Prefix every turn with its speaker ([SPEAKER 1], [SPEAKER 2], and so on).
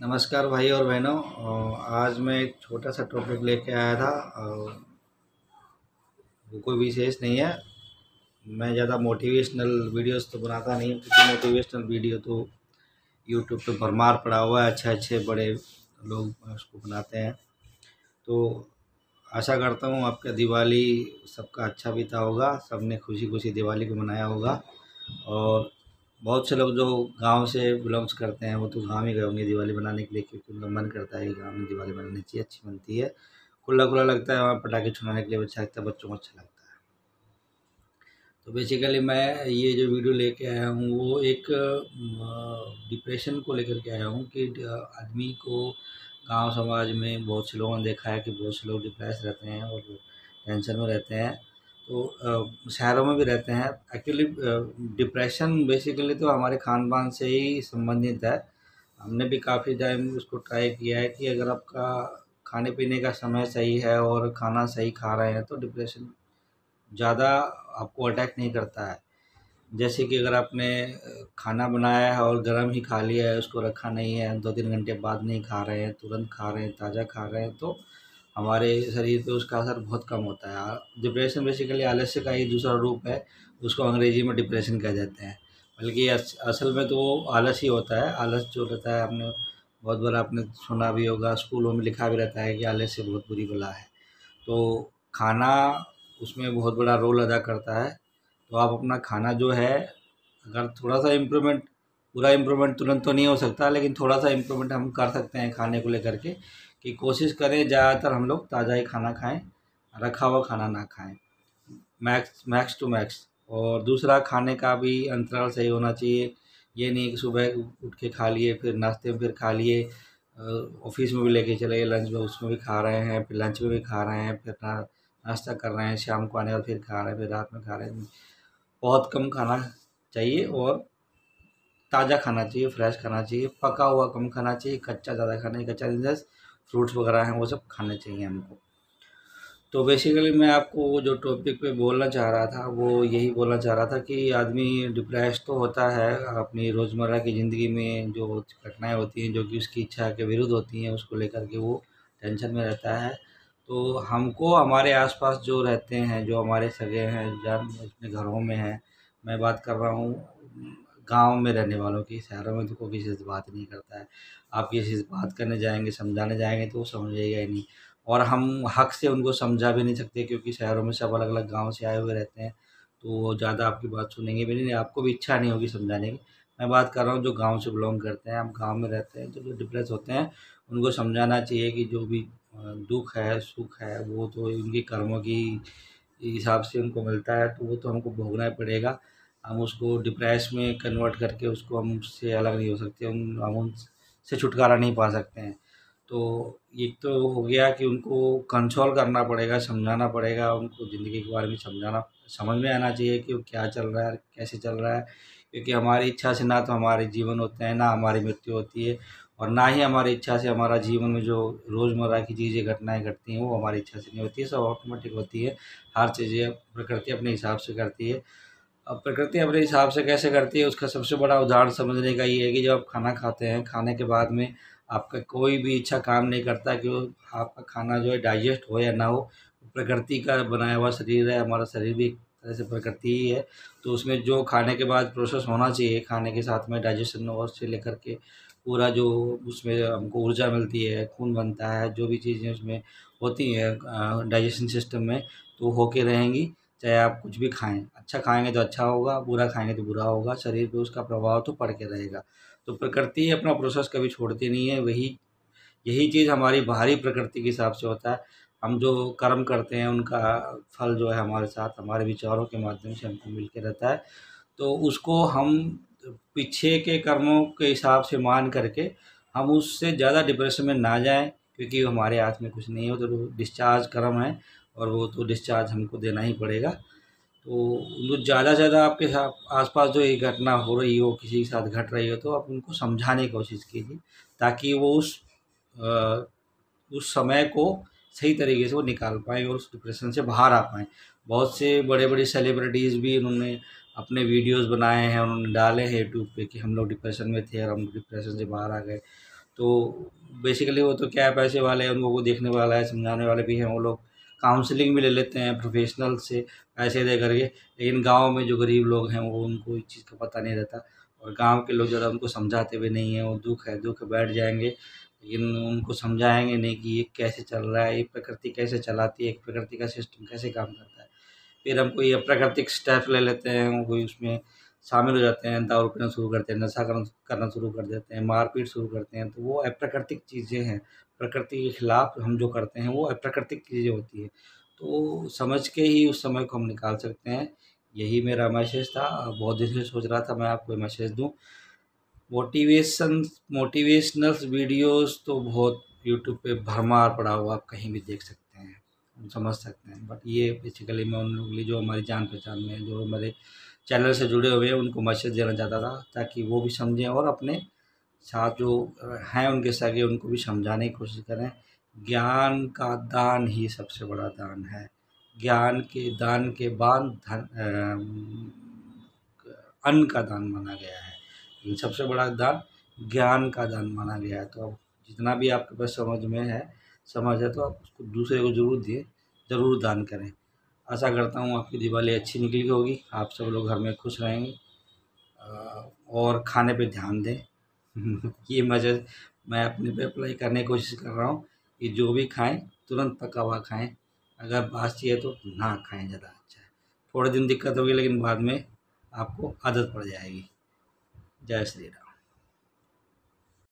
[SPEAKER 1] नमस्कार भाई और बहनों। आज मैं एक छोटा सा टॉपिक लेके आया था। वो कोई विशेष नहीं है। मैं ज़्यादा मोटिवेशनल वीडियोस तो बनाता नहीं हूँ, क्योंकि मोटिवेशनल वीडियो तो यूट्यूब पे भरमार पड़ा हुआ है। अच्छे अच्छे बड़े लोग उसको बनाते हैं। तो आशा करता हूँ आपका दिवाली सबका अच्छा बीता होगा, सबने खुशी खुशी दिवाली को मनाया होगा। और बहुत से लोग जो गांव से बिलोंग्स करते हैं वो तो गांव ही गए होंगे दिवाली बनाने के लिए, क्योंकि उनका मन करता है कि गांव में दिवाली बनानी चाहिए, अच्छी बनती है। खुला खुला लगता है, वहाँ पटाखे छुड़ाने के लिए अच्छा लगता है, बच्चों को अच्छा लगता है। तो बेसिकली मैं ये जो वीडियो लेके आया हूँ वो एक डिप्रेशन को लेकर के आया हूँ कि आदमी को गांव समाज में बहुत से लोगों ने देखा है कि बहुत से लोग डिप्रेस रहते हैं और टेंशन में रहते हैं। तो शहरों में भी रहते हैं। एक्चुअली डिप्रेशन बेसिकली तो हमारे खान पान से ही संबंधित है। हमने भी काफ़ी टाइम उसको ट्राई किया है कि अगर आपका खाने पीने का समय सही है और खाना सही खा रहे हैं तो डिप्रेशन ज़्यादा आपको अटैक नहीं करता है। जैसे कि अगर आपने खाना बनाया है और गरम ही खा लिया है, उसको रखा नहीं है, 2-3 घंटे बाद नहीं खा रहे हैं, तुरंत खा रहे हैं, ताज़ा खा रहे हैं, तो हमारे शरीर पे उसका असर बहुत कम होता है। डिप्रेशन बेसिकली आलस्य का ही दूसरा रूप है, उसको अंग्रेजी में डिप्रेशन कह देते हैं। बल्कि असल में तो वो आलस ही होता है। आलस जो रहता है, आपने बहुत बार आपने सुना भी होगा, स्कूलों में लिखा भी रहता है कि आलस्य बहुत बुरी बला है। तो खाना उसमें बहुत बड़ा रोल अदा करता है। तो आप अपना खाना जो है, अगर थोड़ा-सा इम्प्रूवमेंट, पूरा इम्प्रूवमेंट तुरंत तो नहीं हो सकता, लेकिन थोड़ा-सा इम्प्रूवमेंट हम कर सकते हैं खाने को लेकर के, कि कोशिश करें ज़्यादातर हम लोग ताज़ा ही खाना खाएँ, रखा हुआ खाना ना खाएँ। Max max to max. और दूसरा, खाने का भी अंतराल सही होना चाहिए। ये नहीं कि सुबह उठ के खा लिए, फिर नाश्ते में फिर खा लिए, ऑफिस में भी लेके चले गए, लंच में उसमें भी खा रहे हैं, फिर लंच में भी खा रहे हैं, फिर नाश्ता कर रहे हैं, शाम को आने और फिर खा रहे हैं, फिर रात में खा रहे हैं। बहुत कम खाना चाहिए और ताज़ा खाना चाहिए, फ्रेश खाना चाहिए, पका हुआ कम खाना चाहिए, कच्चा ज़्यादा खाना चाहिए। कच्चा इन द सेंस फ्रूट्स वगैरह हैं वो सब खाने चाहिए हमको। तो बेसिकली मैं आपको वो जो टॉपिक पे बोलना चाह रहा था वो यही बोलना चाह रहा था कि आदमी डिप्रेस तो होता है अपनी रोज़मर्रा की ज़िंदगी में। जो घटनाएं होती हैं जो कि उसकी इच्छा के विरुद्ध होती हैं, उसको लेकर के वो टेंशन में रहता है। तो हमको हमारे आसपास जो रहते हैं, जो हमारे सगे हैं, जान अपने घरों में हैं, मैं बात कर रहा हूँ गांव में रहने वालों की। शहरों में तो कोई किसी से बात नहीं करता है। आप किसी से बात करने जाएंगे, समझाने जाएंगे तो वो समझेगा ही नहीं। और हम हक से उनको समझा भी नहीं सकते, क्योंकि शहरों में सब अलग-अलग गाँव से आए हुए रहते हैं, तो वो ज़्यादा आपकी बात सुनेंगे भी नहीं, आपको भी इच्छा नहीं होगी समझाने की। मैं बात कर रहा हूँ जो गाँव से बिलॉन्ग करते हैं, हम गाँव में रहते हैं, तो जो डिप्रेस होते हैं, उनको समझाना चाहिए कि जो भी दुःख है, सुख है, वो तो उनके कर्मों की हिसाब से उनको मिलता है, तो वो तो हमको भोगना ही पड़ेगा। हम उसको डिप्रेस में कन्वर्ट करके उसको हम उससे अलग नहीं हो सकते, हम उनसे छुटकारा नहीं पा सकते हैं। तो एक तो हो गया कि उनको कंट्रोल करना पड़ेगा, समझाना पड़ेगा, उनको ज़िंदगी के बारे में समझाना, समझ में आना चाहिए कि वो क्या चल रहा है, कैसे चल रहा है। क्योंकि हमारी इच्छा से ना तो हमारे जीवन होते हैं, ना हमारी मृत्यु होती है, और ना ही हमारी इच्छा से हमारा जीवन में जो रोज़मर्रा की चीज़ें, घटनाएँ घटती हैं, वो हमारी इच्छा से नहीं होती है, सब ऑटोमेटिक होती है। हर चीज़ें प्रकृति अपने हिसाब से करती है। अब प्रकृति अपने हिसाब से कैसे करती है, उसका सबसे बड़ा उदाहरण समझने का ये है कि जब आप खाना खाते हैं, खाने के बाद में आपका कोई भी इच्छा काम नहीं करता कि वो आपका खाना जो है डाइजेस्ट हो या ना हो। प्रकृति का बनाया हुआ शरीर है, हमारा शरीर भी एक तरह से प्रकृति ही है। तो उसमें जो खाने के बाद प्रोसेस होना चाहिए, खाने के साथ में डाइजेशन और से लेकर के पूरा जो उसमें हमको ऊर्जा मिलती है, खून बनता है, जो भी चीज़ें उसमें होती हैं डाइजेशन सिस्टम में, तो होके रहेंगी। चाहे आप कुछ भी खाएँ, अच्छा खाएँगे तो अच्छा होगा, बुरा खाएँगे तो बुरा होगा, शरीर पे उसका प्रभाव तो पड़ के रहेगा। तो प्रकृति अपना प्रोसेस कभी छोड़ती नहीं है, वही यही चीज़ हमारी बाहरी प्रकृति के हिसाब से होता है। हम जो कर्म करते हैं उनका फल जो है हमारे साथ, हमारे विचारों के माध्यम से हमको मिल के रहता है। तो उसको हम पीछे के कर्मों के हिसाब से मान करके हम उससे ज़्यादा डिप्रेशन में ना जाएँ, क्योंकि हमारे हाथ में कुछ नहीं है, वो तो डिस्चार्ज कर्म है और वो तो डिस्चार्ज हमको देना ही पड़ेगा। तो जो ज़्यादा से ज़्यादा आपके साथ आस-पास जो ये घटना हो रही हो, किसी के साथ घट रही हो, तो आप उनको समझाने की कोशिश कीजिए, ताकि वो अ, उस समय को सही तरीके से वो निकाल पाएँ और उस डिप्रेशन से बाहर आ पाएँ। बहुत से बड़े-बड़े सेलिब्रिटीज़ भी उन्होंने अपने वीडियोज़ बनाए हैं, उन्होंने डाले हैं यूट्यूब पे कि हम लोग डिप्रेशन में थे और हम डिप्रेशन से बाहर आ गए। तो बेसिकली वो तो क्या है, पैसे वाले हैं, उनको को देखने वाला है, समझाने वाले भी हैं, वो लोग काउंसलिंग भी ले लेते हैं प्रोफेशनल से पैसे दे करके। लेकिन गांव में जो गरीब लोग हैं वो उनको इस चीज़ का पता नहीं रहता, और गांव के लोग ज़्यादा उनको समझाते भी नहीं हैं। वो दुख है बैठ जाएंगे, लेकिन उनको समझाएंगे नहीं कि ये कैसे चल रहा है, ये प्रकृति कैसे चलाती है, प्रकृति का सिस्टम कैसे काम करता है। फिर हम कोई अप्राकृतिक स्टेप ले लेते हैं, कोई उसमें शामिल हो जाते हैं, दारू पीना शुरू करते हैं, नशा करना करना शुरू कर देते हैं, मारपीट शुरू करते हैं, तो वो अप्राकृतिक चीज़ें हैं। प्रकृति के खिलाफ हम जो करते हैं वो अप्राकृतिक चीज़ें होती हैं। तो समझ के ही उस समय को हम निकाल सकते हैं। यही मेरा मैसेज था। बहुत दिन से सोच रहा था मैं आपको मैसेज दूँ। मोटिवेशनल वीडियोस तो बहुत यूट्यूब पे भरमार पड़ा हुआ, आप कहीं भी देख सकते हैं, हम समझ सकते हैं। बट ये बेसिकली मैं उन लोगों के लिए जो हमारी जान पहचान में हैं, जो हमारे चैनल से जुड़े हुए हैं, उनको मैसेज देना चाहता था, ताकि वो भी समझें और अपने साथ जो हैं उनके सगे, उनको भी समझाने की कोशिश करें। ज्ञान का दान ही सबसे बड़ा दान है। ज्ञान के दान के बाद अन्न का दान माना गया है, लेकिन सबसे बड़ा दान ज्ञान का दान माना गया है। तो अब जितना भी आपके पास समझ है तो आप उसको दूसरे को ज़रूर दें, ज़रूर दान करें। आशा करता हूँ आपकी दिवाली अच्छी निकली होगी, आप सब लोग घर में खुश रहेंगे, और खाने पे ध्यान दें। ये मैसेज मैं अपने पे अप्लाई करने की कोशिश कर रहा हूँ कि जो भी खाएं तुरंत पका हुआ खाएं, अगर बासी है तो ना खाएं, ज़्यादा अच्छा है। थोड़े दिन दिक्कत होगी, लेकिन बाद में आपको आदत पड़ जाएगी। जय श्री राम।